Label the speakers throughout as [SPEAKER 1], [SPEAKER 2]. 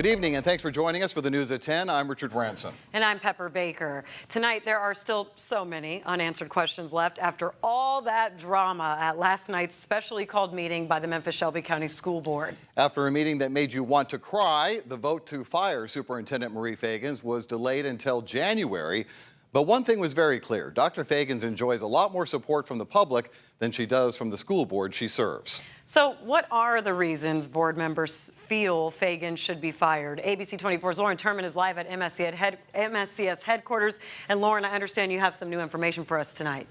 [SPEAKER 1] Good evening, and thanks for joining us for the News at 10. I'm Richard Ransom.
[SPEAKER 2] And I'm Pepper Baker. Tonight, there are still so many unanswered questions left after all that drama at last night's specially called meeting by the Memphis-Shelby County School Board.
[SPEAKER 1] After a meeting that made you want to cry, the vote to fire Superintendent Marie Feagins was delayed until January. But one thing was very clear. Dr. Feagins enjoys a lot more support from the public than she does from the school board she serves.
[SPEAKER 2] So what are the reasons board members feel Feagins should be fired? ABC 24's Lauren Turman is live at MSCS headquarters. And Lauren, I understand you have some new information for us tonight.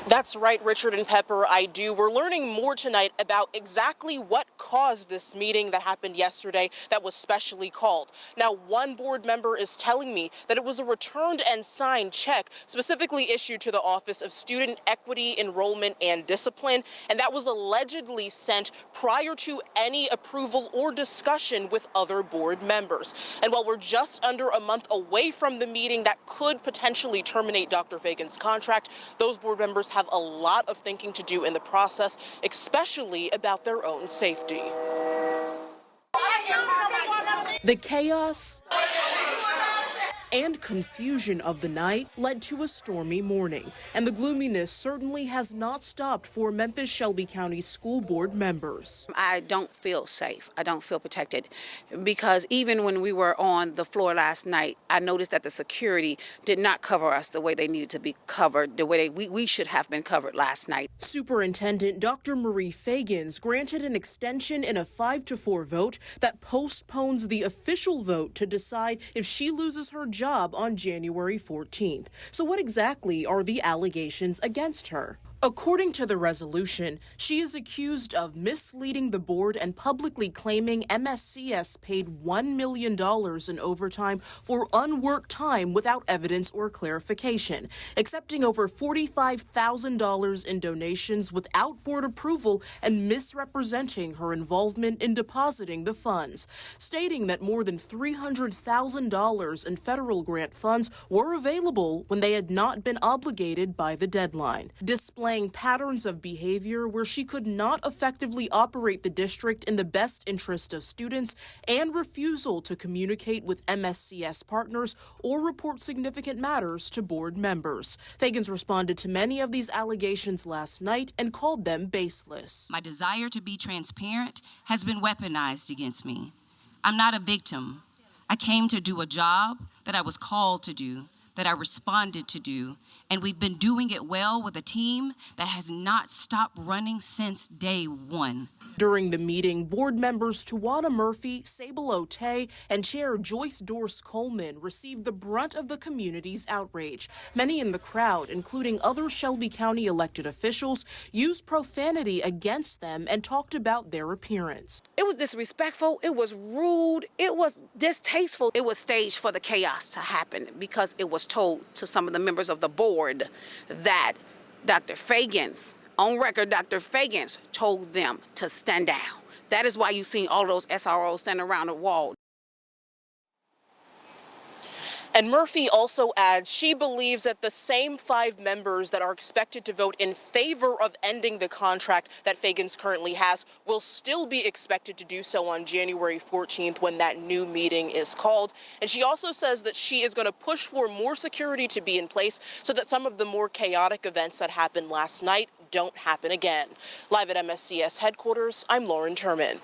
[SPEAKER 3] That's right, Richard and Pepper, I do. We're learning more tonight about exactly what caused this meeting that happened yesterday that was specially called. Now, one board member is telling me that it was a returned and signed check specifically issued to the Office of Student Equity, Enrollment, and Discipline, and that was allegedly sent prior to any approval or discussion with other board members. And while we're just under a month away from the meeting that could potentially terminate Dr. Feagins' contract, those board members have a lot of thinking to do in the process, especially about their own safety.
[SPEAKER 4] The chaos and confusion of the night led to a stormy morning, and the gloominess certainly has not stopped for Memphis-Shelby County School Board members.
[SPEAKER 5] I don't feel safe. I don't feel protected, because even when we were on the floor last night, I noticed that the security did not cover us the way they needed to be covered, the way we should have been covered last night.
[SPEAKER 4] Superintendent Dr. Marie Feagins granted an extension in a 5-4 vote that postpones the official vote to decide if she loses her job on January 14th. So what exactly are the allegations against her? According to the resolution, she is accused of misleading the board and publicly claiming MSCS paid $1 million in overtime for unworked time without evidence or clarification, accepting over $45,000 in donations without board approval and misrepresenting her involvement in depositing the funds, stating that more than $300,000 in federal grant funds were available when they had not been obligated by the deadline, displaying patterns of behavior where she could not effectively operate the district in the best interest of students, and refusal to communicate with MSCS partners or report significant matters to board members. Feagins responded to many of these allegations last night and called them baseless.
[SPEAKER 6] My desire to be transparent has been weaponized against me. I'm not a victim. I came to do a job that I was called to do, that I responded to do, and we've been doing it well with a team that has not stopped running since day one.
[SPEAKER 4] During the meeting, board members Tawana Murphy, Sable Otay, and Chair Joyce Dorse Coleman received the brunt of the community's outrage. Many in the crowd, including other Shelby County elected officials, used profanity against them and talked about their appearance.
[SPEAKER 5] It was disrespectful, it was rude, it was distasteful. It was staged for the chaos to happen because it was told to some of the members of the board that Dr. Feagins, on record, Dr. Feagins told them to stand down. That is why you've seen all those SROs standing around the wall.
[SPEAKER 3] And Murphy also adds she believes that the same 5 members that are expected to vote in favor of ending the contract that Feagins currently has will still be expected to do so on January 14th when that new meeting is called. And she also says that she is going to push for more security to be in place so that some of the more chaotic events that happened last night don't happen again. Live at MSCS headquarters, I'm Lauren Turman.